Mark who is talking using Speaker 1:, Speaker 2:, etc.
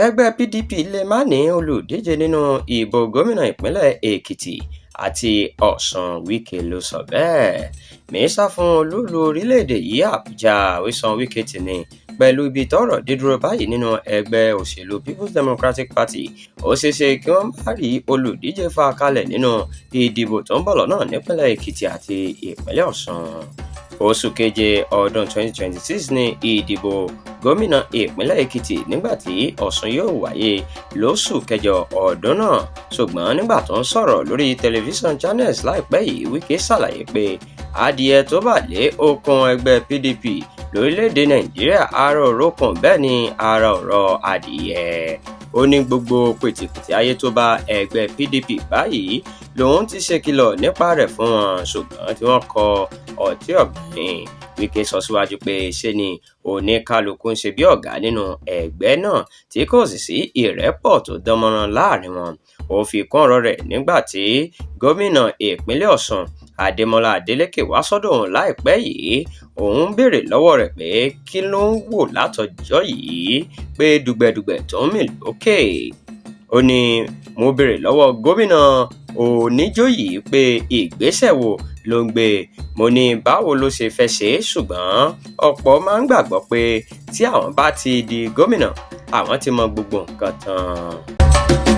Speaker 1: ẹgbẹ́ PDP lè má ní olùdíje nínú ìbò gómìnà ìpínlẹ̀ Ekiti àti Ọṣun. Wike ló sọ bẹ́ẹ̀. mínísítà fún olúùlú orílẹ̀-èdè yìí Àbújá Wike ti ní pẹ̀lú ibi tọ́rọ̀ dé dúró báyìí nínú ẹgbẹ́ òṣèlú People's Democratic Party, ó ṣeéṣe kí wọ́n má rí olùdíje fà kalẹ̀ nínú ìdìbò tó ń bọ̀ lọ́nà nípínlẹ̀ Ekiti àti ìpínlẹ̀ Ọṣun. Oṣù keje ọdún 2026 ní ìdìbò gómìnà ìpínlẹ̀ Ekiti, nígbàtí Ọ̀ṣun yóò wáyé lóṣù kẹjọ ọdún náà. ṣùgbọ́n nígbà tó ń sọ̀rọ̀ lórí tẹlifíṣàn Channels láìpẹ́ yìí, Wike ṣàlàyé pé adìẹ tó bà lé okùn ẹgbẹ́ PDP lórílẹ̀‐èdè Nàìjíríà ara òrókùn, bẹ́ẹ̀ ni ara ọ̀rọ̀ adìẹ. ó ní gbogbo pètèpètè ayé tó bá ẹgbẹ́ PDP báyìí lòun ti ṣèkìlọ̀ nípa rẹ̀ fún wọn, ṣùgbọ́n tí wọ́n kọ ọtí ọ̀gbìn. Wike sọ síwájú pé ṣe ni oníkálukú ń ṣe bí ọ̀gá nínú ẹgbẹ́ náà tí kò sì sí ìrẹ́pọ̀ tó dánmọ́rán láàrin wọn. ó fi kún ọ̀rọ̀ rẹ̀ nígbà tí gómìnà ìpínlẹ̀ Ọ̀ṣun Adémọ́lá Adélékè wá sọ́dọ̀ òun láìpẹ́ yìí. òun béèrè lọ́wọ́ rẹ̀ pé kí ló ń wò látọjọ́ yìí pé dùgbẹ̀dùgbẹ̀ tó ń mì lókè. ó ní mo béèrè lọ́wọ́ gómìnà Oníjòyè pé ìgbésẹ̀ wo ló ń gbé. mo ní báwo ló ṣe fẹ́ ṣe é, ṣùgbọ́n ọ̀pọ̀ máa ń gbàgbọ́ pé tí àwọn bá ti di gómìnà àwọn ti mọ gbogbo nǹkan tán.